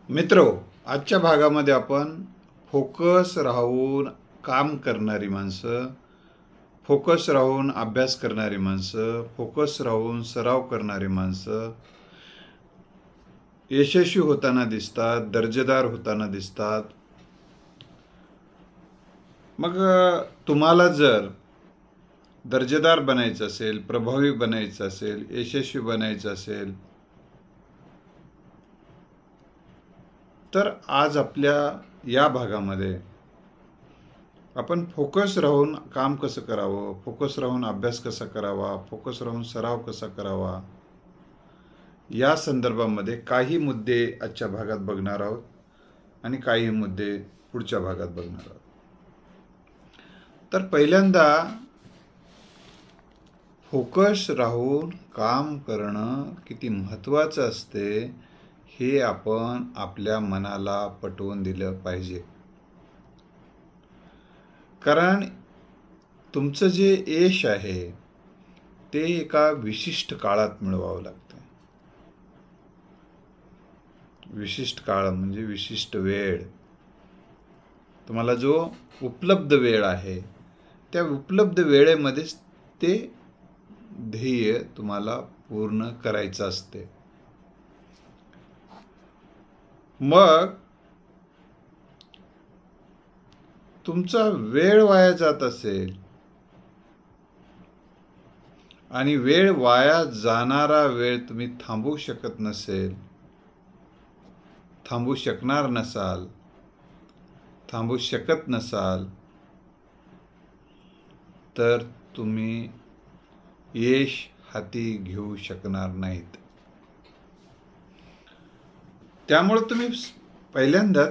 मित्रो, आजच्या भागामध्ये आपण फोकस राहून काम करणारी माणसं, फोकस राहून अभ्यास करणारी माणसं, फोकस राहून सराव करणारी माणसं यशस्वी होताना दिसतात, दर्जेदार होताना दिसतात। मग तुम्हाला जर दर्जेदार बनायचं असेल, प्रभावी बनायचं असेल, यशस्वी बनायचं असेल तर आज आपल्या या भागामध्ये आपण फोकस राहून काम कसं करावं, फोकस राहून अभ्यास कसा करावा, फोकस राहून सराव कसा करावा या संदर्भामध्ये काही मुद्दे आजच्या भागात बघणार आहोत आणि काही मुद्दे पुढच्या भागात बघणार आहोत। तर पहिल्यांदा फोकस राहून काम करणं किती महत्त्वाचं असते हे आपण आपल्या मनाला पटवून दिलं पाहिजे। कारण तुमचं जे यश आहे ते एका विशिष्ट काळात मिळवावं लागतं। विशिष्ट काळ म्हणजे विशिष्ट वेळ। तुम्हाला जो उपलब्ध वेळ आहे त्या उपलब्ध वेळेमध्येच ते ध्येय तुम्हाला पूर्ण करायचं असते। मग तुमचा वेळ वाया जात असेल आणि वेळ वाया जाणारा वेळ तुम्ही थांबवू शकत नसेल, थांबवू शकणार नसाल, थांबवू शकत नसाल तर तुम्ही यश हाती घेऊ शकणार नाहीत। त्यामुळे तुम्ही पहिल्यांदा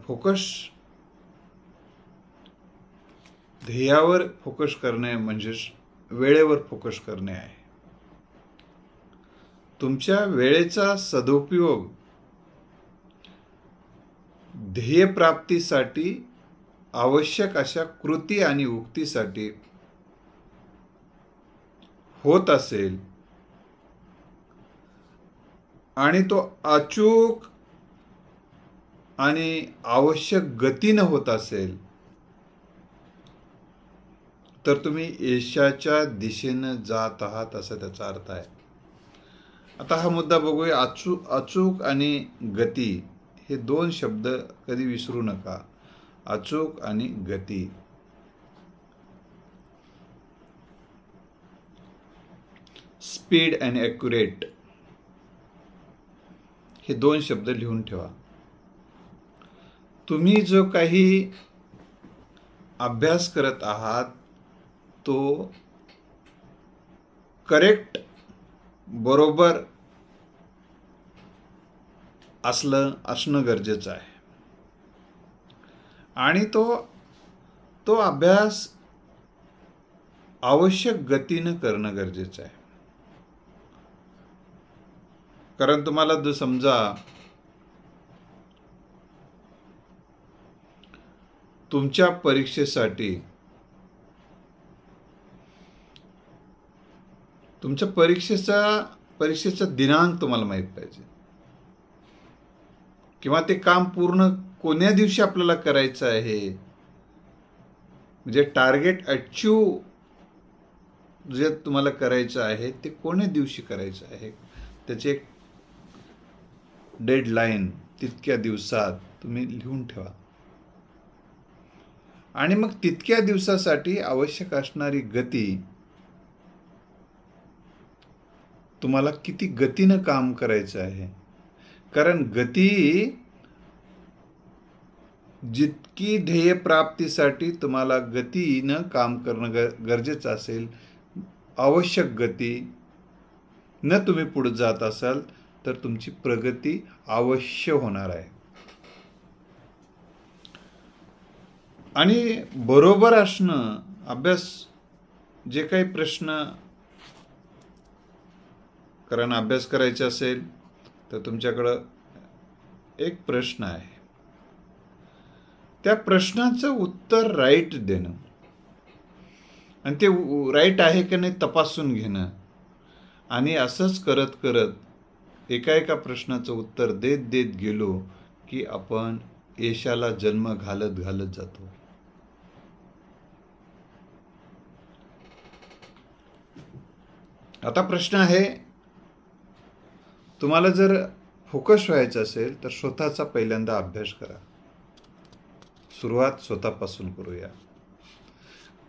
फोकस ध्येयावर फोकस करणे म्हणजे वेळेवर फोकस करणे आहे। तुमच्या वेळेचा सदुपयोग ध्येय प्राप्तीसाठी आवश्यक अशा कृती आणि उक्तीसाठी होत असेल आणि तो अचूक आणि आवश्यक गतीने होत असेल तर तुम्ही यशाच्या दिशेने जात आहात असा त्याचा अर्थ आहे। आता हा मुद्दा बघूया। अचूक आणि गती हे दोन शब्द कधी विसरू नका। अचूक आणि गती। स्पीड अँड ॲक्युरेट हे दोन शब्द लिहून ठेवा। तुम्ही जो काही अभ्यास करत आहात तो करेक्ट बरोबर असणं गरजेचं आहे आणि तो अभ्यास आवश्यक गतीने करणं गरजेचं आहे। कारण तुम्हाला जर समजा तुमच्या परीक्षेसाठी तुमच्या परीक्षेचा दिनांक तुम्हाला माहित पाहिजे किंवा ते काम पूर्ण कोण्या दिवशी आपल्याला करायचं आहे, म्हणजे टार्गेट अचीव जे तुम्हाला करायचं आहे ते कोण्या दिवशी करायचं आहे त्याचे एक डेडलाईन तितक्या दिवसात तुम्ही लिहून ठेवा आणि मग तितक्या दिवसासाठी आवश्यक असणारी गती, तुम्हाला किती गतीने काम करायचं आहे। कारण गती जितकी ध्येय प्राप्तीसाठी तुम्हाला गतीनं काम करणं गरजेचं असेल, आवश्यक गती न तुम्ही पुढे जात असाल तर तुमची प्रगती अवश्य होणार आहे। आणि बरोबर असणं अभ्यास जे काही प्रश्न, कारण अभ्यास करायचा असेल तर तुमच्याकडं एक प्रश्न आहे, त्या प्रश्नाचं उत्तर राईट देणं आणि ते राईट आहे की नाही तपासून घेणं आणि असंच करत करत एका एका प्रश्नाचं उत्तर देत देत गेलो की आपण यशाला जन्म घालत घालत जातो. आता प्रश्न आहे, तुम्हाला जर फोकस व्हायचं असेल तर स्वतःचा पहिल्यांदा अभ्यास करा. सुरुवात स्वतःपासून करूया.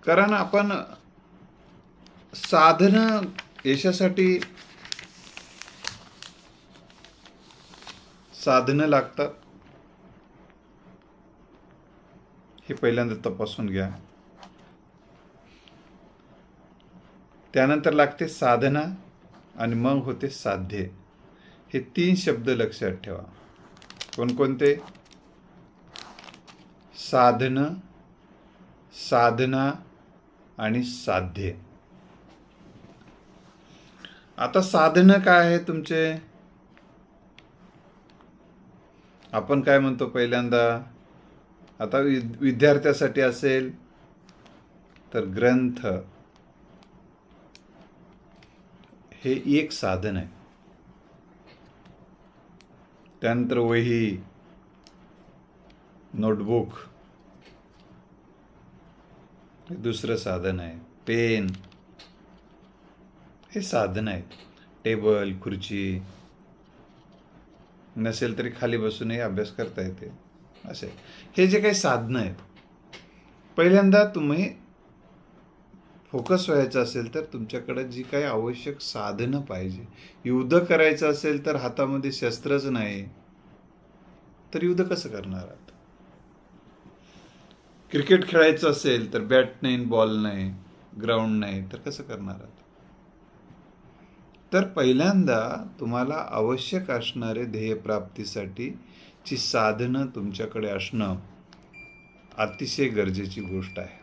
कारण आपण साधनं यशासाठी साधनं लागतात हे पहिल्यांदा तपासून घ्या. त्यानंतर लागते साधना आणि मग होते साध्य. हे 3 शब्द लक्षात ठेवा. कोणकोणते? साधनं, साधना आणि साध्य. आता साधनं काय आहे तुमचे? आपण काय म्हणतो पहिल्यांदा, आता विद्यार्थ्यासाठी असेल तर ग्रंथ हे एक साधन आहे. त्यानंतर वही, नोटबुक हे दुसरं साधन आहे. पेन हे साधन आहे. टेबल, खुर्ची नसेल तरी खाली बसूनही अभ्यास करता येते. असे हे जे काही साधनं आहेत, पहिल्यांदा तुम्ही फोकस व्हायचं असेल तर तुमच्याकडे जी काही आवश्यक साधनं पाहिजे. युद्ध करायचं असेल तर हातामध्ये शस्त्रच नाही तर युद्ध कसं करणार आहात? क्रिकेट खेळायचं असेल तर बॅट नाही, बॉल नाही, ग्राउंड नाही तर कसं करणार आहात? तर पहिल्यांदा तुम्हाला आवश्यक असणारे ध्येयप्राप्तीसाठी ची साधनं तुमच्याकडे असणं अतिशय गरजेची गोष्ट आहे.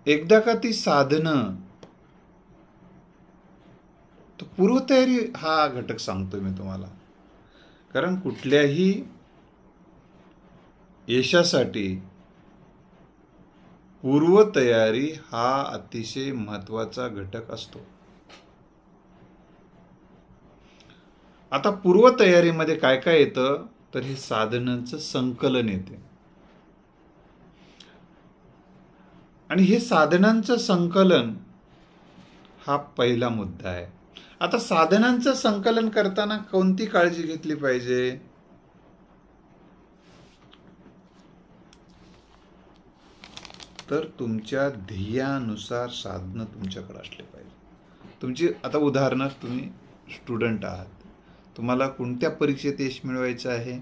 एकदा का ती साधनं, तर पूर्वतयारी हा घटक सांगतोय मी तुम्हाला. कारण कुठल्याही यशासाठी पूर्वतयारी हा अतिशय महत्त्वाचा घटक असतो. आता पूर्वतयारीमध्ये काय काय येतं तर हे साधनांचं संकलन येते. आणि हे साधनांचं संकलन हा पहिला मुद्दा आहे. आता साधनांचं संकलन करताना कोणती काळजी घेतली पाहिजे? तर तुमच्या ध्येयानुसार साधनं तुमच्याकडे असले पाहिजे. तुमची आता उदाहरणार्थ तुम्ही स्टुडंट आहात, तुम्हाला कोणत्या परीक्षेत यश मिळवायचं आहे,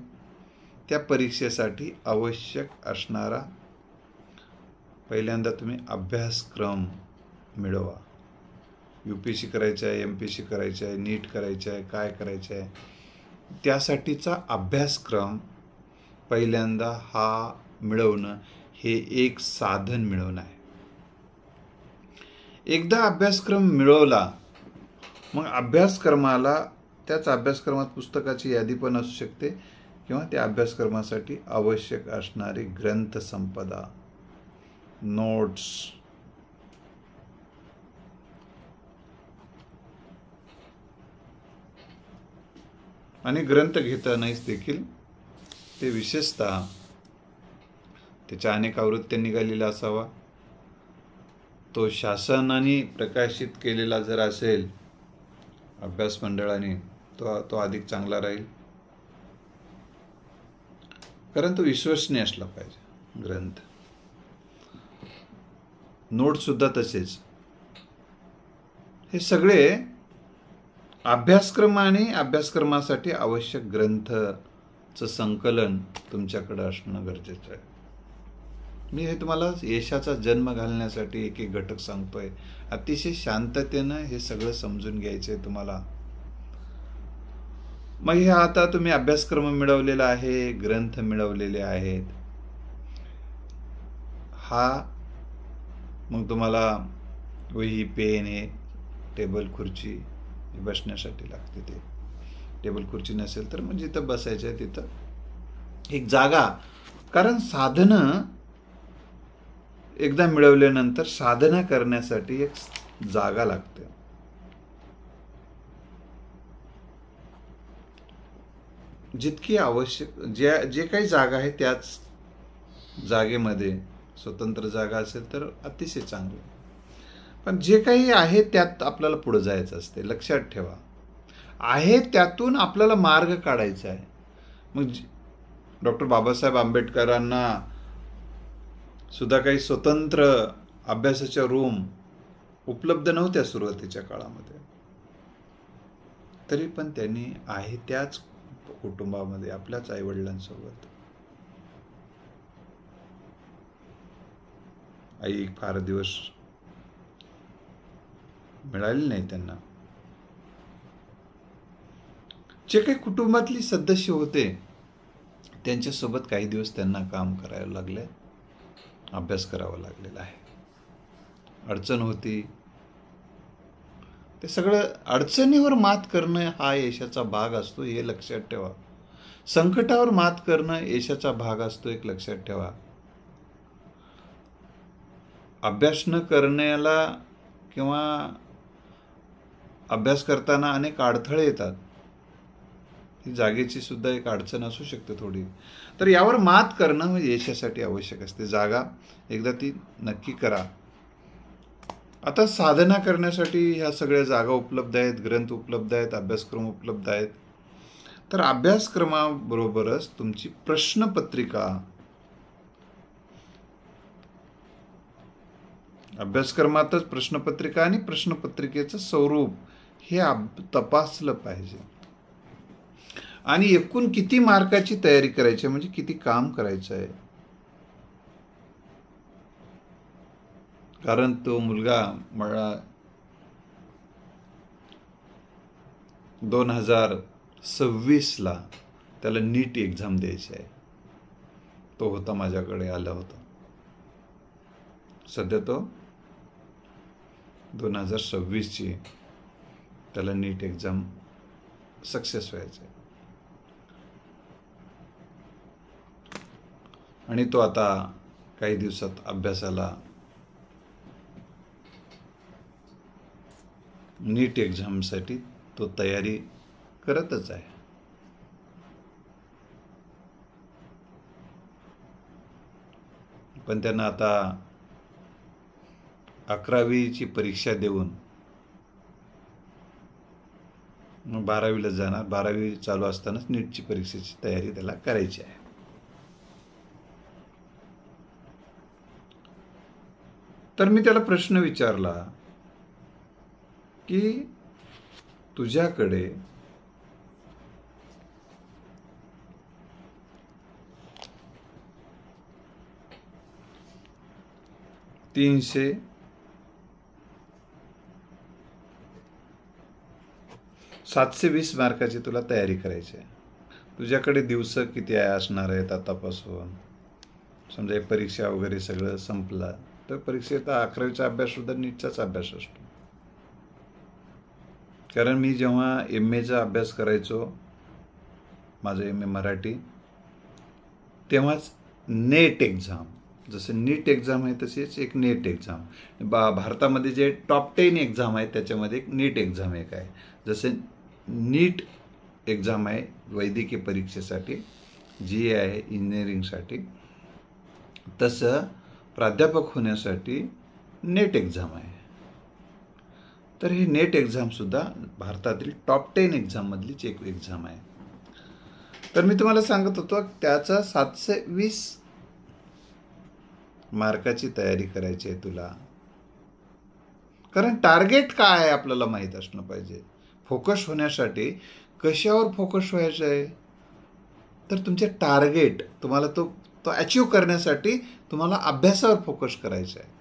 त्या परीक्षेसाठी आवश्यक असणारा पहिल्यांदा तुम्ही अभ्यासक्रम मिळवा. UPSC करायचं आहे, MPSC करायचं आहे, नीट करायचं आहे, काय करायचं आहे, त्यासाठीचा अभ्यासक्रम पहिल्यांदा हा मिळवणं हे एक साधन मिळवणं आहे. एकदा अभ्यासक्रम मिळवला मग अभ्यासक्रमाला, त्याच अभ्यासक्रमात पुस्तकाची यादी पण असू शकते किंवा त्या अभ्यासक्रमासाठी आवश्यक असणारी ग्रंथसंपदा, नोट्स, आणि ग्रंथ घेतानाच देखील ते विशेषतः त्याच्या अनेक आवृत्त्या निघालेला असावा. तो शासनाने प्रकाशित केलेला जर असेल अभ्यास मंडळाने तो अधिक चांगला राहील. कारण तो विश्वसनीय असला पाहिजे ग्रंथ. नोट सुद्धा तसेच. हे सगळे अभ्यासक्रम आणि अभ्यासक्रमासाठी आवश्यक ग्रंथचं संकलन तुमच्याकडे असणं गरजेचं आहे. मी हे तुम्हाला यशाचा जन्म घालण्यासाठी एक एक घटक सांगतोय. अतिशय शांततेनं हे सगळं समजून घ्यायचंय तुम्हाला. मग हे आता तुम्ही अभ्यासक्रम मिळवलेला आहे, ग्रंथ मिळवलेले आहेत, हा मग तुम्हाला वही, पेन, हे टेबल, खुर्ची बसण्यासाठी लागते. ते टेबल खुर्ची नसेल तर मग जिथं बसायचं आहे तिथं एक जागा. कारण साधनं एकदा मिळवल्यानंतर साधना करण्यासाठी एक जागा लागते. जितकी आवश्यक जे काही जागा आहे त्याच जागेमध्ये स्वतंत्र जागा असेल तर अतिशय चांगलं. पण जे काही आहे त्यात आपल्याला पुढे जायचं असते. लक्षात ठेवा, आहे त्यातून आपल्याला मार्ग काढायचा आहे. मग डॉक्टर बाबासाहेब आंबेडकरांना सुद्धा काही स्वतंत्र अभ्यासाच्या रूम उपलब्ध नव्हत्या सुरुवातीच्या काळामध्ये, तरी पण त्यांनी आहे त्याच कुटुंबामध्ये आपल्याच आईवडिलांसोबत, आई फार दिवस मिळाली नाही त्यांना, जे काही कुटुंबातली सदस्य होते त्यांच्यासोबत काही दिवस त्यांना काम करायला लागले, अभ्यास करावा लागलेला आहे. अडचण होती, ते सगळं अडचणीवर मात करणं हा यशाचा भाग असतो, हे लक्षात ठेवा. संकटावर मात करणं यशाचा भाग असतो, एक लक्षात ठेवा. अभ्यास न करण्याला किंवा अभ्यास करताना अनेक अडथळे येतात, ही जागेची सुद्धा एक अडचण असू शकते थोडी. तर यावर मात करणं म्हणजे यशासाठी आवश्यक असते. जागा एकदा ती नक्की करा. आता साधना करण्यासाठी ह्या सगळ्या जागा उपलब्ध आहेत, ग्रंथ उपलब्ध आहेत, अभ्यासक्रम उपलब्ध आहेत. तर अभ्यासक्रमाबरोबरच तुमची प्रश्नपत्रिका, अभ्यासक्रमातच प्रश्नपत्रिका आणि प्रश्नपत्रिकेचं स्वरूप हे तपासलं पाहिजे. आणि एकूण किती मार्काची तयारी करायची आहे, म्हणजे किती काम करायचं आहे. कारण तो मुलगा मला 2026ला त्याला नीट एक्झाम द्यायची आहे. तो होता माझ्याकडे आला होता. सध्या तो 2026ची त्याला नीट एक्झाम सक्सेस व्हायचं आहे. आणि तो आता काही दिवसात अभ्यासाला नीट एक्झामसाठी तो तयारी करतच आहे. पण त्यांना आता 11वीची परीक्षा देऊन मग 12वीला जाणार. 12वी चालू असतानाच नीटची परीक्षेची तयारी त्याला करायची आहे. तर मी त्याला प्रश्न विचारला की तुझ्याकडे तीनशे 720 मार्काची तुला तयारी करायची आहे. तुझ्याकडे दिवस किती असणार आहेत आतापासून? समजा परीक्षा वगैरे सगळं संपला तर परीक्षेचा 11वीचा अभ्यास सुद्धा नीटचाच अभ्यास असतो. कारण मी जेव्हा MAचा अभ्यास करायचो, माझं MA मराठी, तेव्हाच नेट एक्झाम, जसं नीट एक्झाम आहे तसेच एक नेट एक्झाम, भारतामध्ये जे टॉप 10 एक्झाम आहे त्याच्यामध्ये एक नीट एक्झाम एक आहे. जसे नीट एक्झाम आहे वैद्यकीय परीक्षेसाठी, GA आहे इंजिनिअरिंगसाठी, तसं प्राध्यापक होण्यासाठी नेट एक्झाम आहे. तर ही नेट एक्झामसुद्धा भारतातील टॉप 10 एक्झाममधलीच एक एक्झाम आहे. तर मी तुम्हाला सांगत होतो त्याचा 720 मार्काची तयारी करायची आहे तुला. कारण टार्गेट काय आहे आपल्याला माहीत असणं पाहिजे. फोकस होण्यासाठी कशावर फोकस व्हायचं आहे, तर तुमचे टार्गेट तुम्हाला तो अचीव करण्यासाठी तुम्हाला अभ्यासावर फोकस करायचा आहे.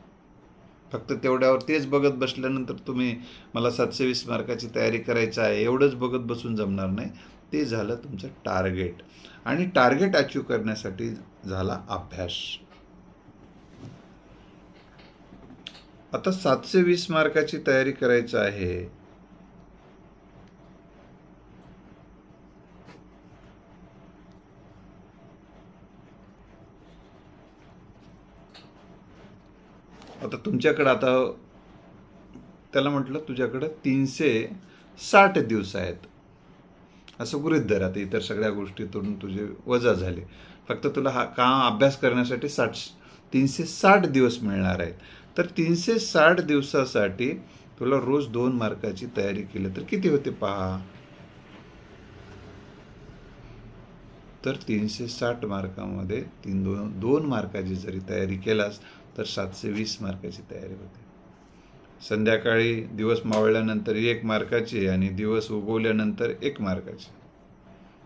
फक्त तेवढ्यावर तेच बघत बसल्यानंतर तुम्ही मला 720 मार्काची तयारी करायची आहे एवढंच बघत बसून जमणार नाही. ते झालं तुमचं टार्गेट, आणि टार्गेट अचीव करण्यासाठी झाला अभ्यास. आता 720 मार्काची तयारी करायची आहे. आता तुमच्याकडे आता त्याला म्हटलं तुझ्याकडं 360 दिवस आहेत असं गृहीत धर. आता इतर सगळ्या गोष्टीतून तुझे वजा झाले, फक्त तुला हा अभ्यास करण्यासाठी 360 दिवस मिळणार आहेत. तर 360 दिवसासाठी तुला रोज 2 मार्काची तयारी केली तर किती होते पहा. तर 360 मार्कामध्ये 2 मार्काची जरी तयारी केलास तर 720 मार्काची तयारी होते. संध्याकाळी दिवस मावळल्यानंतर 1 मार्काची आणि दिवस उगवल्यानंतर 1 मार्काची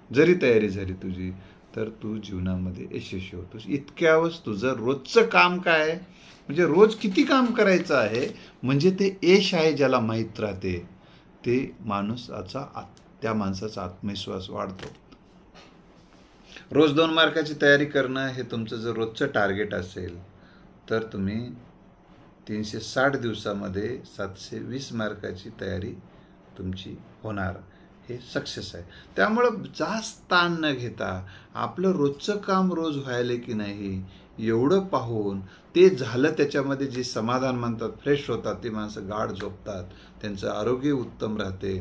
जरी तयारी झाली तुझी तर तू जीवनामध्ये यशस्वी होतोस. इतक्यावरच तुझं रोजचं काम काय, म्हणजे रोज किती काम करायचं आहे, म्हणजे ते यश आहे ज्याला माहीत राहते ते त्या माणसाचा आत्मविश्वास वाढतो. रोज 2 मार्काची तयारी करणं हे तुमचं जर रोजचं टार्गेट असेल तर तुम्ही 360 दिवसामध्ये 720 मार्काची तयारी तुमची होणार, हे सक्सेस आहे. त्यामुळं जास्त ताण न घेता आपलं रोजचं काम रोज व्हायला की नाही एवढं पाहून ते झालं, त्याच्यामध्ये जे समाधान म्हणतात, फ्रेश होतात, ते माणसं गाढ झोपतात, त्यांचं आरोग्य उत्तम राहते.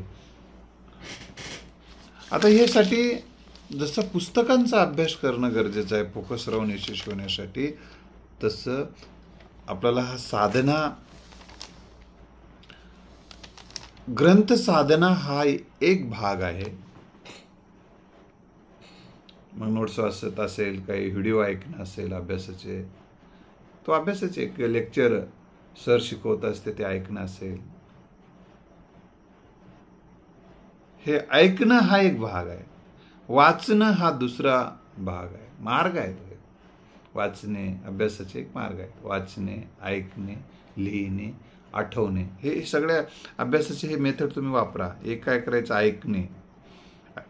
आता ह्यासाठी जसं पुस्तकांचा अभ्यास करणं गरजेचं आहे फोकस राहून यशस्वी होण्यासाठी, तसं आपल्याला ग्रंथ साधना हा एक भाग आहे. मग नोट्स वाचत असेल, काही व्हिडिओ ऐकणं असेल अभ्यासाचे, तो अभ्यासाचे एक लेक्चर सर शिकवत असते ते ऐकणं असेल, हे ऐकणं हा एक भाग आहे. वाचणं हा दुसरा भाग आहे, मार्ग आहे. तो वाचणे अभ्यासाचे एक मार्ग आहे. वाचणे, ऐकणे, लिहिणे, आठवणे, हे सगळ्या अभ्यासाचे हे मेथड तुम्ही वापरा. एक काय करायचं, ऐकणे,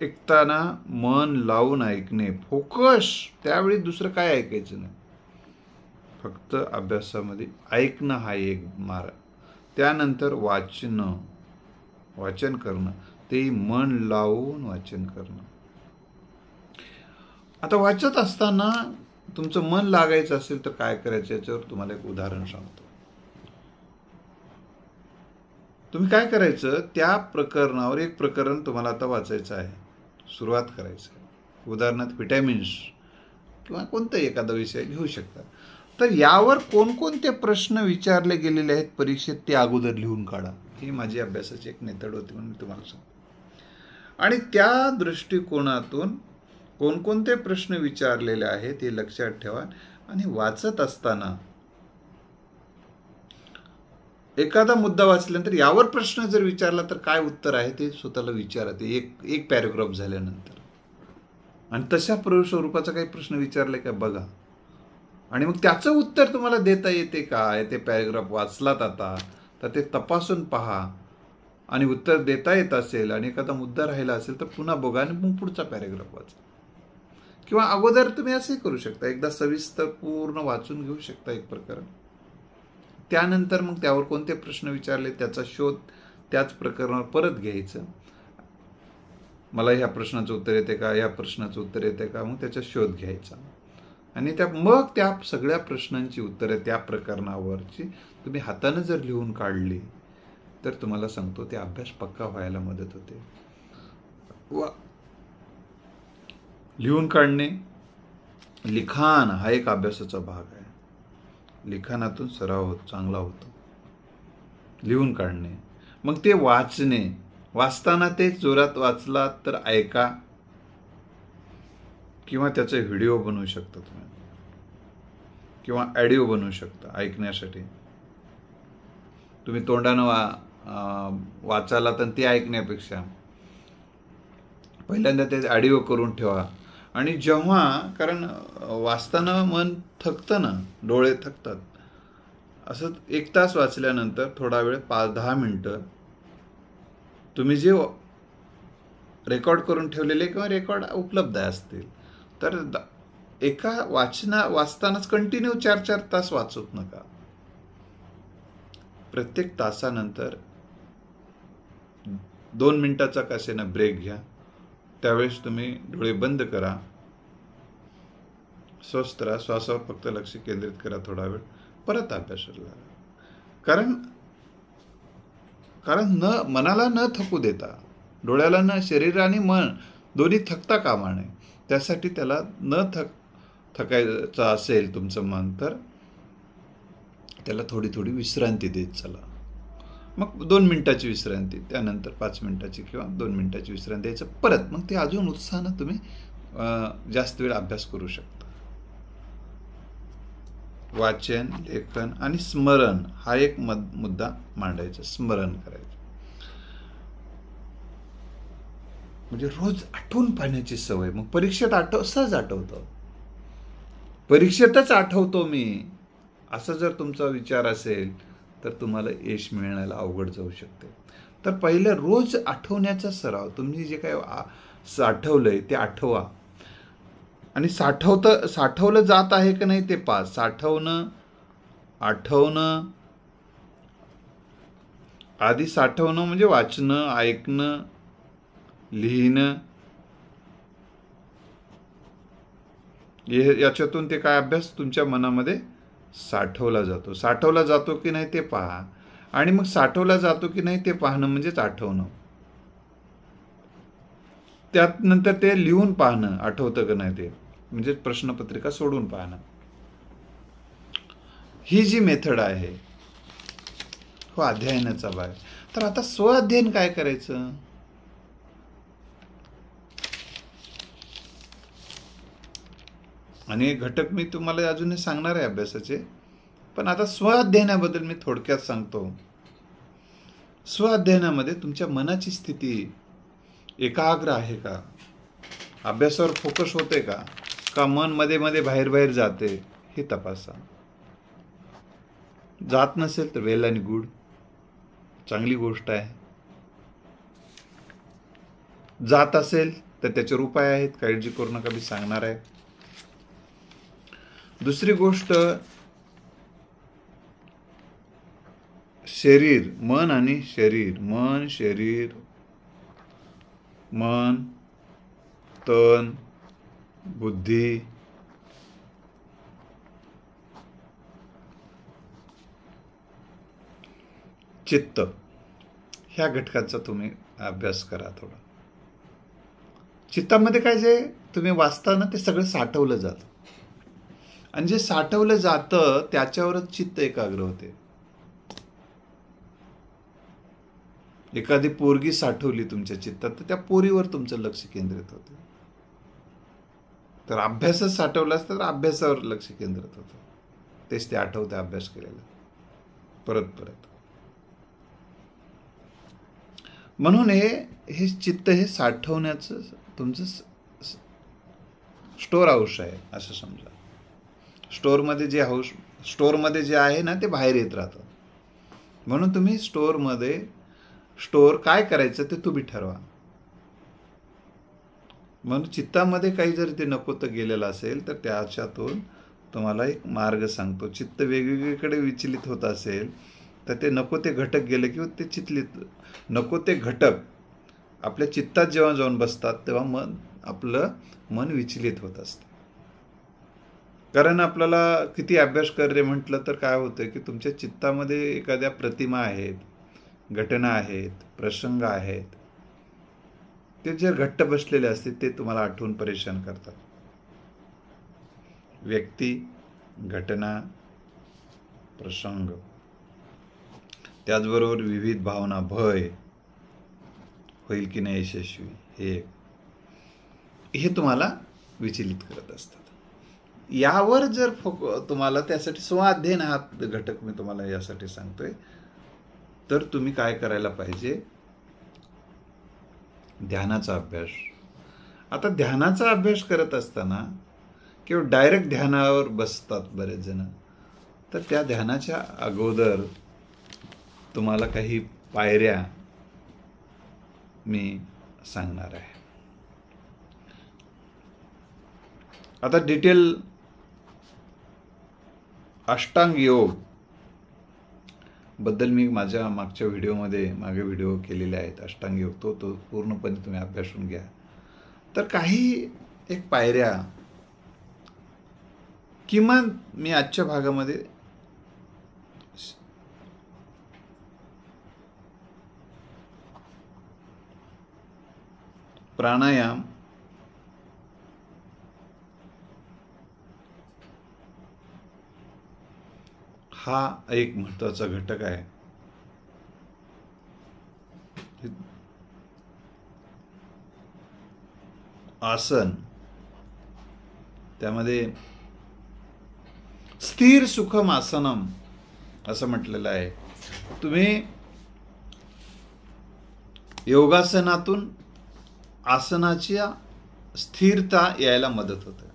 ऐकताना मन लावून ऐकणे, फोकस, त्यावेळी दुसरं काय ऐकायचं नाही, फक्त अभ्यासामध्ये ऐकणं हा एक मार्ग. त्यानंतर वाचन करणं, ते मन लावून वाचन करणं. आता वाचत असताना तुमचं मन लागायचं असेल तर काय करायचं, याच्यावर तुम्हाला एक उदाहरण सांगतो. तुम्ही काय करायचं, त्या प्रकरणावर एक प्रकरण तुम्हाला आता वाचायचं आहे, सुरुवात करायचं आहे. उदाहरणार्थ व्हिटॅमिन्स किंवा कोणताही एखादा विषय घेऊ शकता. तर यावर कोणकोणते प्रश्न विचारले गेलेले आहेत परीक्षेत ते अगोदर लिहून काढा. ही माझी अभ्यासाची एक मेथड होती म्हणून मी तुम्हाला सांगतो. आणि त्या दृष्टिकोनातून कोणकोणते प्रश्न विचारलेले आहेत हे लक्षात ठेवा. आणि वाचत असताना एखादा मुद्दा वाचल्यानंतर यावर प्रश्न जर विचारला तर काय उत्तर आहे ते स्वतःला विचारा. ते एक पॅरेग्राफ झाल्यानंतर, आणि तशा स्वरूपाचा काही प्रश्न विचारले का बघा, आणि मग त्याचं उत्तर तुम्हाला देता येते का. ते पॅरेग्राफ वाचलात आता तर ते तपासून पहा, आणि उत्तर देता येत असेल आणि एखादा मुद्दा राहिला असेल तर पुन्हा बघा आणि मग पुढचा पॅरेग्राफ वाचा. किंवा अगोदर तुम्ही असंही करू शकता, एकदा सविस्तर पूर्ण वाचून घेऊ शकता एक प्रकरण. त्यानंतर मग त्यावर कोणते प्रश्न विचारले त्याचा शोध त्याच प्रकरणावर परत घ्यायचं. मला ह्या प्रश्नाचं उत्तर येते का, ह्या प्रश्नाचं उत्तर येते का, मग त्याचा शोध घ्यायचा. आणि मग त्या सगळ्या प्रश्नांची उत्तरे त्या प्रकरणावरची तुम्ही हाताने जर लिहून काढली तर तुम्हाला सांगतो ते अभ्यास पक्का व्हायला मदत होते. लिहून काढणे, लिखाण हा एक अभ्यासाचा भाग आहे. लिखाणातून सराव चांगला होतो. लिहून काढणे, मग ते वाचणे, वाचताना ते जोरात वाचला तर ऐका, किंवा त्याचे व्हिडिओ बनवू शकता तुम्ही, किंवा ऑडिओ बनवू शकता ऐकण्यासाठी. तुम्ही तोंडानं वाचायला तर ते ऐकण्यापेक्षा पहिल्यांदा ते ऑडिओ करून ठेवा. आणि जेव्हा, कारण वाचताना मन थकतं ना, डोळे थकतात, असं 1 तास वाचल्यानंतर थोडा वेळ 5-10 मिनटं तुम्ही जे रेकॉर्ड करून ठेवलेले किंवा रेकॉर्ड उपलब्ध असतील तर एका वाचतानाच कंटिन्यू 4-4 तास वाचत नका. प्रत्येक तासानंतर 2 मिनिटाचा कसेना ब्रेक घ्या. त्यावेळेस तुम्ही डोळे बंद करा, स्वस्थ राहा, श्वासावर फक्त लक्ष केंद्रित करा थोडा वेळ, परत अभ्यासाला लागा. कारण कारण मनाला न थकू देता, डोळ्याला न, शरीर आणि मन दोन्ही थकता कामा नये. त्यासाठी त्याला न थकायचं असेल तुमचं मन, तर त्याला थोडी थोडी विश्रांती देत चला. मग 2 मिनिटाची विश्रांती, त्यानंतर 5 मिनिटाची किंवा 2 मिनिटाची विश्रांती द्यायचं परत. मग ते अजून उत्साहानं तुम्ही जास्त वेळ अभ्यास करू शकता. वाचन, लेखन आणि स्मरण हा एक मुद्दा मांडायचा. स्मरण करायचं म्हणजे रोज आठवून पाहण्याची सवय. मग परीक्षेत सहज आठवतं, परीक्षेतच आठवतो मी, असं जर तुमचा विचार असेल तर तुम्हाला यश मिळण्याला अवघड जाऊ शकते. तर पहिलं रोज आठवण्याचा सराव. तुम्ही जे काय साठवलंय ते आठवा. आणि साठवलं जात आहे की नाही ते पहा. साठवणं, आठवणं, आधी साठवणं म्हणजे वाचणं, ऐकणं, लिहिणं, याच्यातून ते काय अभ्यास तुमच्या मनामध्ये साठवला जातो. साठवला जातो की नाही ते पहा. आणि मग साठवला जातो की नाही ते पाहणं म्हणजेच आठवणं. त्यात नंतर ते लिहून पाहणं, आठवतं का नाही ते, म्हणजे प्रश्नपत्रिका सोडून पाहणं. ही जी मेथड आहे हो अध्ययनाचा भाग. तर आता स्वअध्ययन काय करायचं? आणि घटक मी तुम्हाला अजूनही सांगणार आहे अभ्यासाचे, पण आता स्वअध्ययनाबद्दल मी थोडक्यात सांगतो. स्वअध्ययनामध्ये तुमच्या मनाची स्थिती एकाग्र आहे का? अभ्यासावर फोकस होते का? का मन मध्ये मध्ये बाहेर बाहेर जाते? हे तपासा. जात नसेल तर वेल आणि गुड, चांगली गोष्ट आहे. जात असेल तर त्याचे उपाय आहेत, काळजी करू नका, मी सांगणार आहे. दुसरी गोष्ट, शरीर, मन आणि शरीर, मन, शरीर, मन, तन, बुद्धी, चित्त, ह्या घटकाचा तुम्ही अभ्यास करा थोडा. चित्तामध्ये काय जे तुम्ही वाचता ना ते सगळं साठवलं जातं. आणि जे साठवलं जातं त्याच्यावरच चित्त एकाग्र होते. एखादी पोरगी साठवली तुमच्या चित्तात तर त्या पोरीवर तुमचं लक्ष केंद्रित होतं. तर अभ्यासच साठवला असता तर अभ्यासावर लक्ष केंद्रित होतं. तेच ते आठवते अभ्यास केलेला परत परत. म्हणून हे चित्त हे साठवण्याचं तुमचं स्टोर हाऊस आहे असं समजा. स्टोअरमध्ये जे आहे ना ते बाहेर येत राहतं. म्हणून तुम्ही स्टोअर काय करायचं ते तुम्ही ठरवा. म्हणून चित्तामध्ये काही जर ते नको तर गेलेलं असेल तर त्याच्यातून तुम्हाला एक मार्ग सांगतो. चित्त वेगवेगळीकडे विचलित होत असेल तर ते नको ते घटक गेले किंवा ते नको ते घटक आपल्या चित्तात जेव्हा जाऊन बसतात तेव्हा आपलं मन विचलित होत असतं. कारण आपल्याला किती अभ्यास कर रे म्हटलं तर काय होतं की तुमच्या चित्तामध्ये एखाद्या प्रतिमा आहेत, घटना आहेत, प्रसंग आहेत, ते जे घट्ट बसलेले असते ते तुम्हाला आठवून परेशान करतात. व्यक्ती, घटना, प्रसंग, त्याचबरोबर विविध भावना, भय, होईल की नाही यशस्वी, हे तुम्हाला विचलित करत असतात. यावर जर तुम्हाला त्यासाठी स्वअध्ययन हा घटक मी तुम्हाला यासाठी सांगतोय. तर तुम्ही काय करायला पाहिजे? ध्यानाचा अभ्यास. आता ध्यानाचा अभ्यास करत असताना किंवा डायरेक्ट ध्यानावर बसतात बरेच जण, तर त्या ध्यानाच्या अगोदर तुम्हाला काही पायऱ्या मी सांगणार आहे. आता डिटेल अष्टांग योग बद्दल मी माझ्या मागच्या मागे व्हिडिओ केलेले आहेत. अष्टांग योग तो पूर्णपणे तुम्ही अभ्यासून घ्या. तर काही एक पायऱ्या किमान मी आजच्या भागामध्ये प्राणायाम हा एक महत्त्वाचा घटक आहे. आसन, त्यामध्ये स्थिर सुखम आसनम असं म्हटलेलं आहे. तुम्ही योगासनातून आसनाची स्थिरता यायला मदत होते.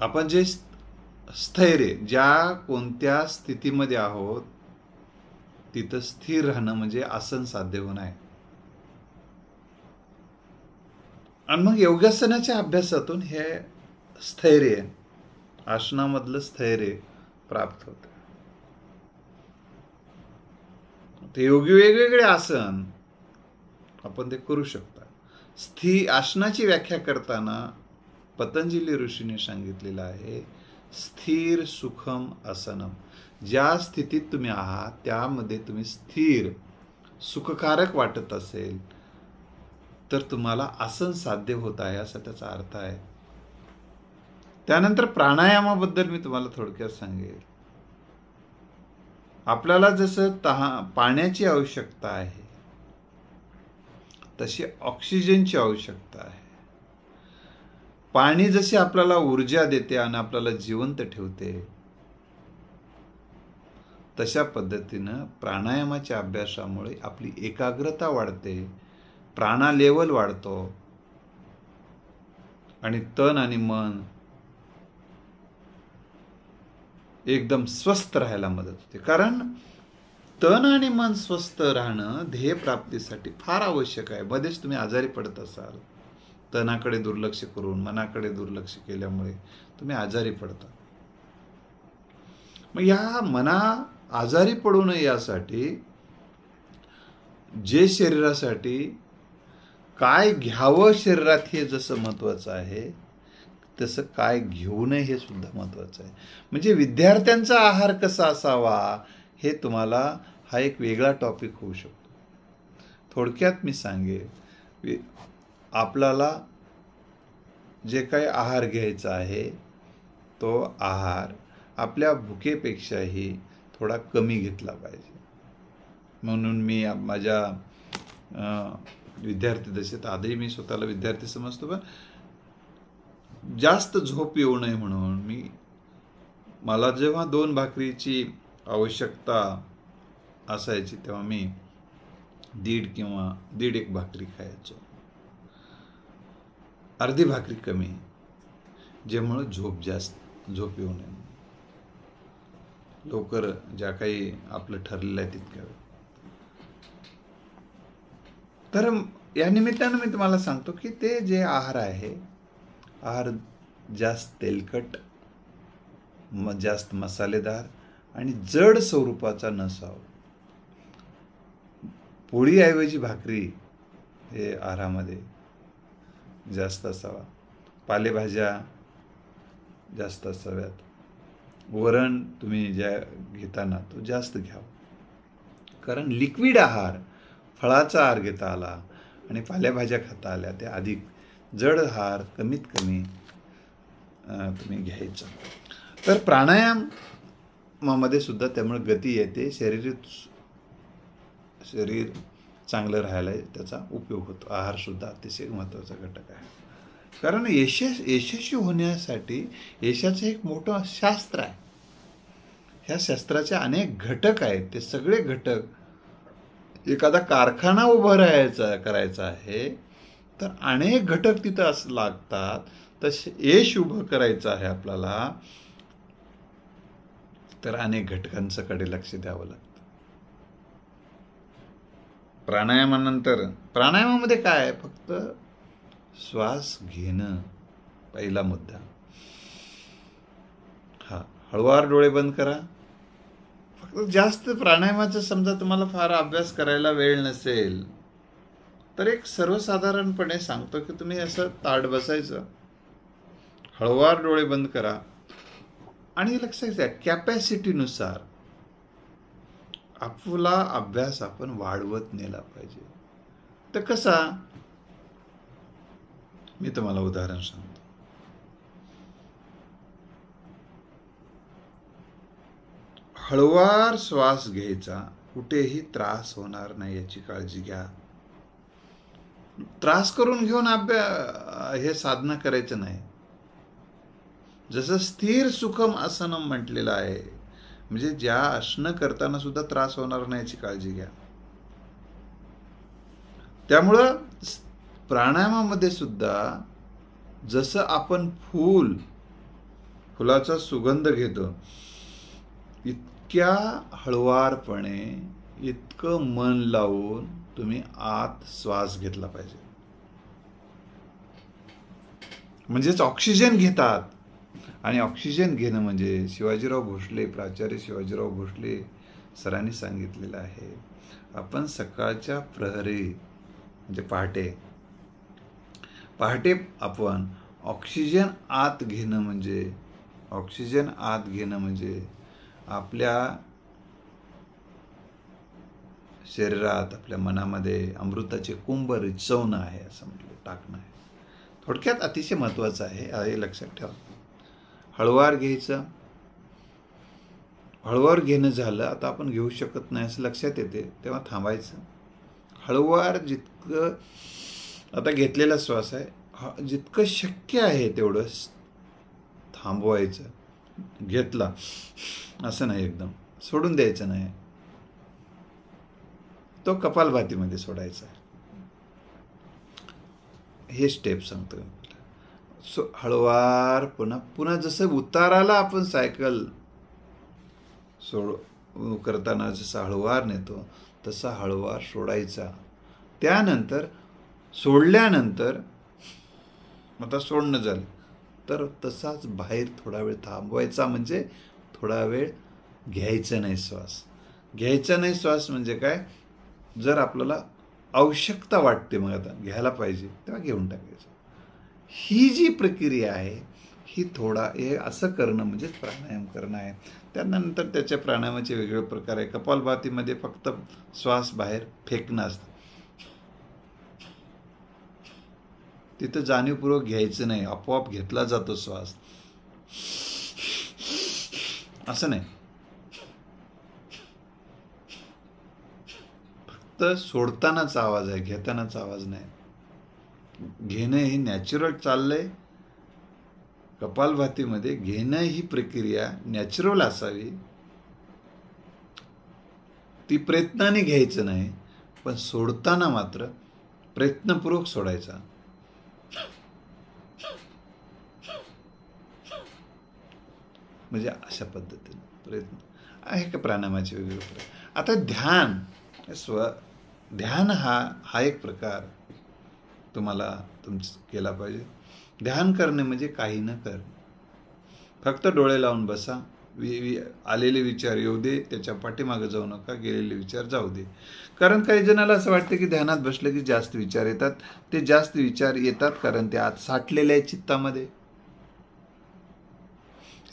आपण जे स्थैर्य, ज्या कोणत्या स्थितीमध्ये आहोत तिथं स्थिर राहणं म्हणजे आसन साध्य होणं आहे. आणि मग योगासनाच्या अभ्यासातून हे स्थैर्य, आसनामधलं स्थैर्य प्राप्त होतं. ते योगी वेगवेगळे आसन आपण ते करू शकता. आसनाची व्याख्या करताना पतंजली ऋषीने सांगितलेलं आहे, स्थिर सुखम आसनम. ज्या स्थितीत तुम्ही आहात त्यामध्ये तुम्ही स्थिर सुखकारक वाटत असेल तर तुम्हाला आसन साध्य होत आहे असा त्याचा अर्थ आहे. त्यानंतर प्राणायामाबद्दल मी तुम्हाला थोडक्यात सांगेल. आपल्याला जसं पाण्याची आवश्यकता आहे तशी ऑक्सिजनची आवश्यकता आहे. पाणी जसे आपल्याला ऊर्जा देते आणि आपल्याला जिवंत ठेवते, तशा पद्धतीनं प्राणायामाच्या अभ्यासामुळे आपली एकाग्रता वाढते, प्राणा लेवल वाढतो आणि तन आणि मन एकदम स्वस्थ राहायला मदत होते. कारण तन आणि मन स्वस्थ राहणं ध्येय प्राप्तीसाठी फार आवश्यक आहे. मध्येच तुम्ही आजारी पडत असाल, तनाकडे दुर्लक्ष करून मनाकडे दुर्लक्ष केल्यामुळे तुम्ही आजारी पडता. मग या मना आजारी पडू नये यासाठी जे शरीरासाठी काय घ्यावं शरीरात हे जसं महत्वाचं आहे तसं काय घेऊ नये हे सुद्धा महत्वाचं आहे. म्हणजे विद्यार्थ्यांचा आहार कसा असावा हे तुम्हाला हा एक वेगळा टॉपिक होऊ शकतो. थोडक्यात मी सांगेन, आपल्याला जे काही आहार घ्यायचा आहे तो आहार आपल्या भुकेपेक्षाही थोडा कमी घेतला पाहिजे. म्हणून मी माझ्या विद्यार्थी दशेत, आधी मी स्वतःला विद्यार्थी समजतो, पण जास्त झोप येऊ नये म्हणून मला जेव्हा 2 भाकरीची आवश्यकता असायची तेव्हा मी 1.5 किंवा 1.5 भाकरी खायचो. अर्धी भाकरी कमी, ज्यामुळे झोप येऊ नये. लवकर ज्या काही आपलं ठरलेलं आहे तितक्या वेळ. तर या निमित्तानं मी तुम्हाला सांगतो की ते जे आहार आहे, आहार जास्त तेलकट, जास्त मसालेदार आणि जड स्वरूपाचा नसावा. पोळीऐवजी भाकरी हे आहारामध्ये जास्त असावा. पालेभाज्या जास्त असाव्यात. वरण तुम्ही ज्या घेताना तो जास्त घ्यावा. कारण लिक्विड आहार, फळाचा आहार घेता आला आणि पालेभाज्या खाता आल्या ते अधिक. जड आहार कमीत कमी तुम्ही घ्यायचा. तर प्राणायामामध्ये सुद्धा त्यामुळे गती येते, शरीर चांगलं राहायला त्याचा उपयोग होतो. आहार सुद्धा अतिशय महत्त्वाचा घटक आहे. कारण यशस्वी होण्यासाठी यशाचं एक मोठं शास्त्र आहे. ह्या शास्त्राचे अनेक घटक आहेत. ते सगळे घटक, एखादा कारखाना उभा करायचा आहे तर अनेक घटक तिथं असं लागतात. तसे यश उभं करायचं आहे आपल्याला तर अनेक घटकांचं कडे लक्ष द्यावं लागतं. प्राणायामामध्ये काय आहे, फक्त श्वास घेणं पहिला मुद्दा. हळूवार डोळे बंद करा. फक्त जास्त प्राणायामाचं समजा तुम्हाला फार अभ्यास करायला वेळ नसेल तर एक सर्वसाधारणपणे सांगतो की तुम्ही असं ताठ बसायचं, हळूवार डोळे बंद करा आणि लक्षात घ्या कॅपॅसिटीनुसार आपला अभ्यास आपण वाढवत नेला पाहिजे. तर कसा, मी तुम्हाला उदाहरण सांगतो. हळुवार श्वास घ्यायचा, कुठेही त्रास होणार नाही याची काळजी घ्या. त्रास करून घेऊन हे साधना करायचं नाही. जसं स्थिर सुखम आसनम म्हटलेलं आहे, म्हणजे ज्या आसनं करताना सुद्धा त्रास होणार नाही याची काळजी घ्या. त्यामुळं प्राणायामामध्ये सुद्धा जसं आपण फुलाचा सुगंध घेतो, इतक्या हळुवारपणे, इतकं मन लावून तुम्ही आत श्वास घेतला पाहिजे. म्हणजेच ऑक्सिजन घेतात. आणि ऑक्सिजन घेणं म्हणजे शिवाजीराव भोसले, प्राचार्य शिवाजीराव भोसले सरांनी सांगितलेलं आहे. आपण सकाळच्या प्रहरी म्हणजे पहाटे आपण ऑक्सिजन आत घेणं म्हणजे आपल्या शरीरात, आपल्या मनामध्ये अमृताचे कुंभ रिचवणं आहे, असं म्हटलं, टाकणं आहे. थोडक्यात अतिशय महत्त्वाचं आहे, हे लक्षात ठेवा. हळुवार घ्यायचं. हळुवार घेणं झालं, आता आपण घेऊ शकत नाही असं लक्षात येते, तेव्हा थांबायचं. हळुवार जितकं, आता घेतलेला श्वास आहे, जितकं शक्य आहे तेवढं थांबवायचं. घेतला असं नाही, एकदम सोडून द्यायचं नाही, तो कपालभातीमध्ये सोडायचा. हे स्टेप सांगतो. हळुवार पुन्हा जसं उताराला आपण सायकल करताना जसा हळुवार नेतो, तसा हळुवार सोडायचा. त्यानंतर सोडल्यानंतर, आता सोडणं झालं तर तसाच बाहेर थोडा वेळ थांबवायचा. म्हणजे थोडा वेळ घ्यायचा नाही श्वास. घ्यायचा नाही श्वास म्हणजे काय, जर आपल्याला आवश्यकता वाटते, मग आता घ्यायला पाहिजे, तेव्हा घेऊन टाकायचं. ही जी प्रक्रिया आहे, हे असं करणं म्हणजे प्राणायाम करणं आहे. त्यानंतर त्याच्या प्राणायामाचे वेगवेगळे प्रकार आहे. कपालभातीमध्ये फक्त श्वास बाहेर फेकणं असतं, तिथं जाणीवपूर्वक घ्यायचं नाही, आपोआप घेतला जातो श्वास, असं नाही. फक्त सोडतानाचा आवाज आहे, घेतानाचा आवाज नाही. घेणं हे नॅचरल चाललंय. कपालभातीमध्ये घेणं ही प्रक्रिया नॅचरल असावी, ती प्रयत्नाने घ्यायचं नाही, पण सोडताना मात्र प्रयत्नपूर्वक सोडायचा. म्हणजे अशा पद्धतीने प्रयत्न आहे का प्राणायामाचे वेगवेगळे प्रकार. आता ध्यान हा एक प्रकार तुम्हाला केला पाहिजे. ध्यान करणे म्हणजे काही न करणे, फक्त डोळे लावून बसा. आलेले विचार येऊ दे, त्याच्या पाठीमागे जाऊ नका, गेलेले विचार जाऊ दे. कारण काही जणाला असं वाटतं की ध्यानात बसलं की जास्त विचार येतात. ते जास्त विचार येतात कारण ते आत साठलेले आहेत चित्तामध्ये,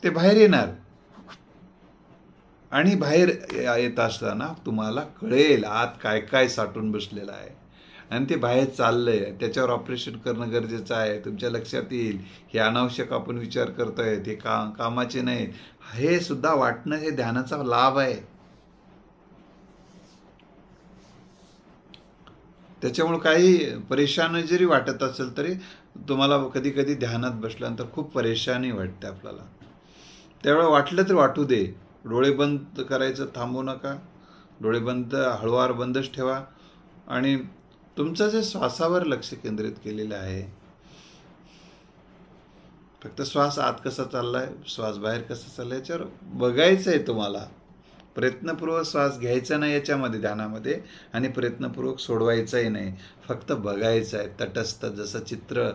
ते बाहेर येणार. आणि बाहेर येत असताना तुम्हाला कळेल आत काय काय साठून बसलेलं आहे, आणि ते बाहेर चाललंय, त्याच्यावर ऑपरेशन करणं गरजेचं आहे. तुमच्या लक्षात येईल हे अनावश्यक आपण विचार करतोय, ते कामाचे नाहीत, हे सुद्धा वाटणं हे ध्यानाचा लाभ आहे. त्याच्यामुळे काही परेशानी जरी वाटत असेल तरी तुम्हाला कधी कधी ध्यानात बसल्यानंतर खूप परेशानी वाटते आपल्याला, त्यावेळेला वाटलं तर वाटू दे. डोळे बंद करायचं, थांबू नका, डोळे बंद, हळुवार बंदच ठेवा. आणि तुमचं जे श्वासावर लक्ष केंद्रित केलेलं आहे, फक्त श्वास आत कसा चाललाय, श्वास बाहेर कसा चाललाय याच्यावर बघायचं आहे तुम्हाला. प्रयत्नपूर्वक श्वास घ्यायचा नाही याच्यामध्ये, ध्यानामध्ये, आणि प्रयत्नपूर्वक सोडवायचाही नाही, फक्त बघायचं आहे. तटस्थ जसं चित्र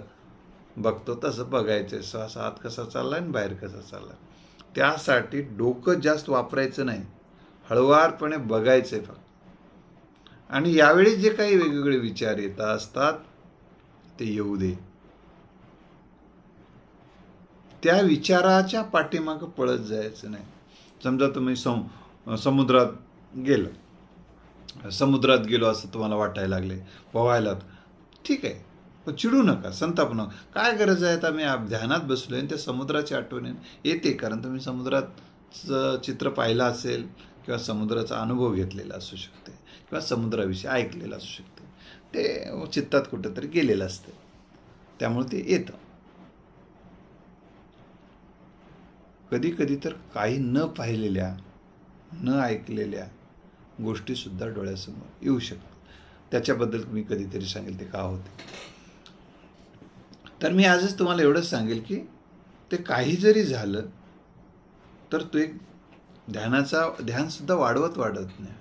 बघतो तसं बघायचं आहे, श्वास आत कसा चाललाय आणि बाहेर कसा चाललाय. त्यासाठी डोकं जास्त वापरायचं नाही, हळुवारपणे बघायचं आहे फक्त. आणि यावेळी जे काही वेगवेगळे विचार येत असतात ते येऊ दे, त्या विचाराच्या पाठीमागं पळत जायचं नाही. समजा तुम्ही समुद्रात गेलं, समुद्रात गेलो असं तुम्हाला वाटायला लागले, पोहायलात, ठीक आहे, पण चिडू नका, संताप नका. काय गरज आहे, आता मी ध्यानात बसलो आहे आणि त्या समुद्राची आठवण येते, कारण तुम्ही समुद्राचं चित्र पाहिलं असेल किंवा समुद्राचा अनुभव घेतलेला असू शकते किंवा समुद्राविषयी ऐकलेलं असू शकते, ते चित्तात कुठंतरी गेलेलं असते, त्यामुळे ते येतं. कधी कधी तर काही न पाहिलेल्या न ऐकलेल्या गोष्टीसुद्धा डोळ्यासमोर येऊ शकतात. त्याच्याबद्दल मी कधीतरी सांगेल ते का होते. तर मी आजच तुम्हाला एवढंच सांगेल की ते काही जरी झालं तर तो एक ध्यानसुद्धा वाढवत नाही.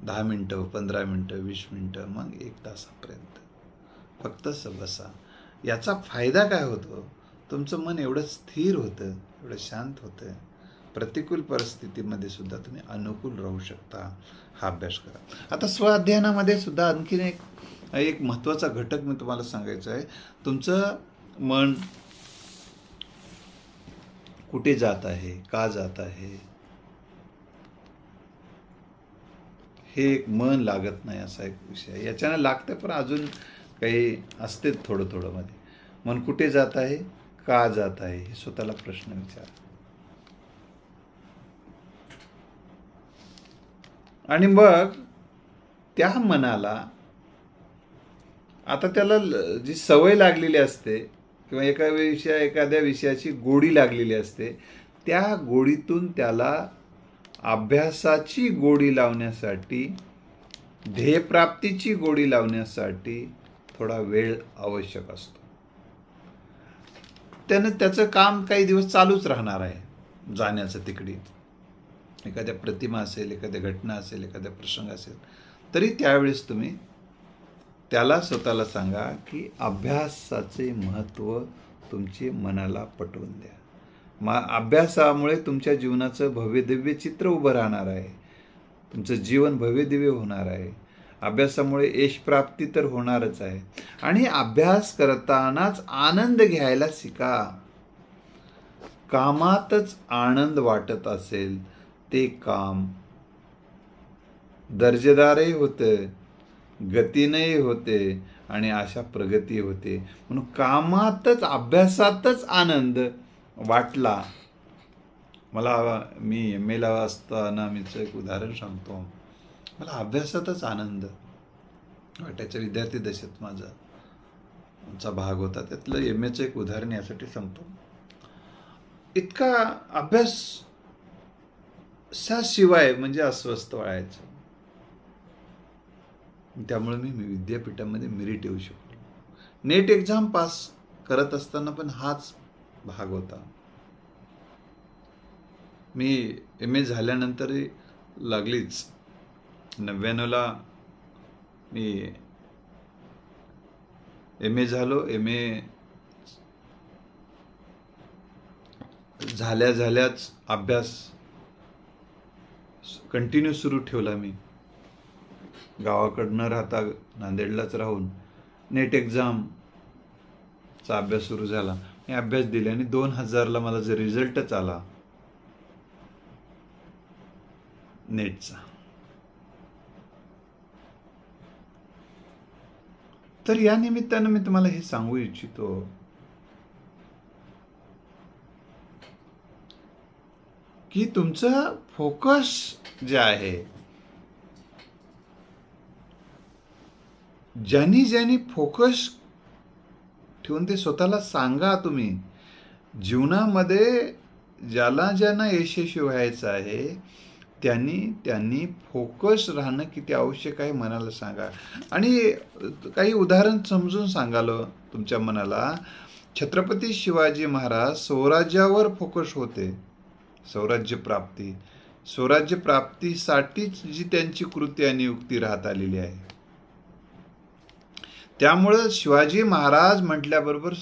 10 मिनटं, 15 मिनटं, 20 मिनटं, मग 1 तासापर्यंत फक्त बसा. याचा फायदा काय होतो, तुमचं मन एवढं स्थिर होतं, एवढं शांत होतं, प्रतिकूल परिस्थितीमध्ये सुद्धा तुम्ही अनुकूल राहू शकता. हा अभ्यास करा. आता स्वाध्यानामध्ये सुद्धा आणखीन एक महत्त्वाचा घटक मी तुम्हाला सांगायचा आहे. तुमचं मन कुठे जात आहे, का जात आहे, हे एक मन लागत नाही असा एक विषय आहे. याच्यानं लागतं, पण अजून काही असते थोडं थोडं मध्ये. मन कुठे जात आहे, का जात आहे, हे स्वतःला प्रश्न विचार. आणि मग त्या मनाला आता त्याला जी सवय लागलेली असते किंवा एखाद्या विषयाची गोडी लागलेली असते, त्या गोडीतून त्याला अभ्यासाची गोडी लावण्यासाठी, ध्येयप्राप्तीची गोडी लावण्यासाठी थोडा वेळ आवश्यक असतो. त्याचं काम काही दिवस चालूच राहणार आहे, जाण्याचं तिकडे. एखाद्या प्रतिमा असेल, एखाद्या घटना असेल, एखाद्या प्रसंग असेल, तरी त्यावेळेस तुम्ही त्याला स्वतःला सांगा की अभ्यासाचे महत्त्व तुमचे मनाला पटवून द्या. अभ्यासामुळे तुमच्या जीवनाचं भव्यदिव्य चित्र उभं राहणार आहे, तुमचं जीवन भव्यदिव्य होणार आहे. अभ्यासामुळे यशप्राप्ती तर होणारच आहे. आणि अभ्यास करतानाच आनंद घ्यायला शिका. कामातच आनंद वाटत असेल ते काम दर्जेदारही होते, गतीनंही होते आणि अशा प्रगती होते. म्हणून कामातच, अभ्यासातच आनंद वाटला. मी MA ला असताना मीचं एक उदाहरण सांगतो. मला अभ्यासातच आनंद वाटायचा. विद्यार्थी दशेत माझा भाग होता, त्यातलं MAचं एक उदाहरण यासाठी सांगतो. इतका अभ्यासाशिवाय म्हणजे अस्वस्थ व्हायचं. त्यामुळे मी विद्यापीठामध्ये मेरिट येऊ शकलो. नेट एक्झाम पास करत असताना पण हाच भाग होता. मी MA झाल्यानंतर लागलीच 99ला मी MA झालो. MA झाल्याच अभ्यास कंटिन्यू सुरू ठेवला. मी गावाकडनं राहता नांदेडलाच राहून नेट एक्झामचा अभ्यास सुरू झाला. मी अभ्यास दिले आणि 2000ला मला जो रिझल्टच आला नेटचा, तर या निमित्तानं मी तुम्हाला हे सांगू इच्छितो की तुमचा फोकस जे आहे, ज्यांनी फोकस ठेवून ते स्वतःला सांगा. तुम्ही जीवनामध्ये ज्यांना यशस्वी व्हायचं आहे त्यांनी फोकस राहणं किती आवश्यक आहे मनाला सांगा. आणि काही उदाहरण समजून सांगालो तुमच्या मनाला. छत्रपती शिवाजी महाराज स्वराज्यावर फोकस होते, स्वराज्य प्राप्तीसाठीच जी त्यांची कृती आणि युक्ती राहत आलेली आहे. त्यामुळं शिवाजी महाराज म्हटल्याबरोबर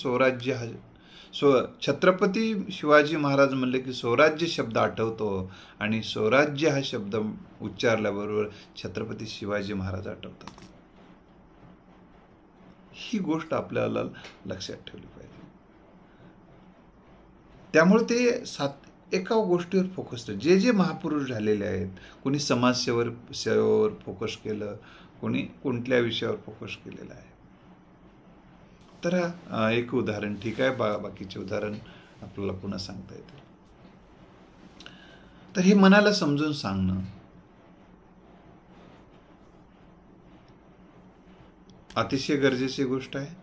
छत्रपती शिवाजी महाराज म्हणले की स्वराज्य शब्द आठवतो आणि स्वराज्य हा शब्द उच्चारल्याबरोबर छत्रपती शिवाजी महाराज आठवतात. ही गोष्ट आपल्याला लक्षात ठेवली पाहिजे. त्यामुळे ते एका गोष्टीवर फोकस ठेवा. जे जे महापुरुष झालेले आहेत, कोणी सेवेवर फोकस केलं, कोणी कुठल्या विषयावर फोकस केलेला आहे. तर एक उदाहरण ठीक आहे, बाकीचे उदाहरण आपल्याला पुन्हा सांगता येतील. तर हे मनाला समजून सांगणं अतिशय गरजेची गोष्ट आहे.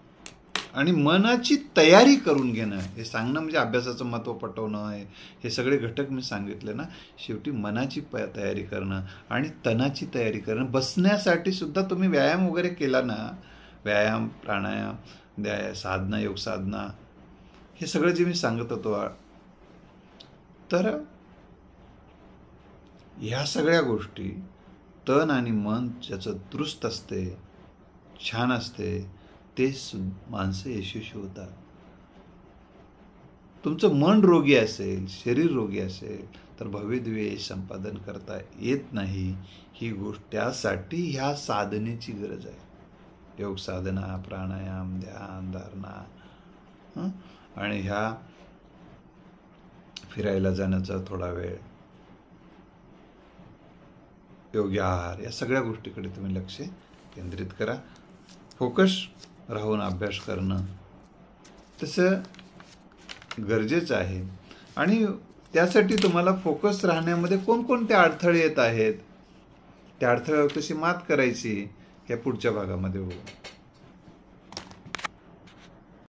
आणि मनाची तयारी करून घेणं, हे सांगणं म्हणजे अभ्यासाचं महत्त्व पटवणं आहे. हे सगळे घटक मी सांगितले ना. शेवटी मनाची तयारी करणं आणि तनाची तयारी करणं. बसण्यासाठी सुद्धा तुम्ही व्यायाम वगैरे केला ना, व्यायाम, प्राणायाम, साधना, योग साधना, हे सगळं जे मी सांगत होतो, तर ह्या सगळ्या गोष्टी तन आणि मन ज्याचं दृष्ट असते, छान असते, ते माणसं यशस्वी होतात. तुमचं मन रोगी असेल, शरीर रोगी असेल, तर भव्यदिव्य यश संपादन करता येत नाही. ही गोष्ट, त्यासाठी ह्या साधनेची गरज आहे. योग साधना, प्राणायाम, ध्यान, धारणा, आणि ह्या फिरायला जाण्याचा थोडा वेळ, योग्य आहार, या सगळ्या गोष्टीकडे तुम्ही लक्ष केंद्रित करा. फोकस राहून अभ्यास करणं तसं गरजेचं आहे. आणि त्यासाठी तुम्हाला फोकस राहण्यामध्ये कोणकोणते अडथळे येत आहेत, त्या अडथळ्यावर कशी मात करायची, हे पुढच्या भागामध्ये बघू.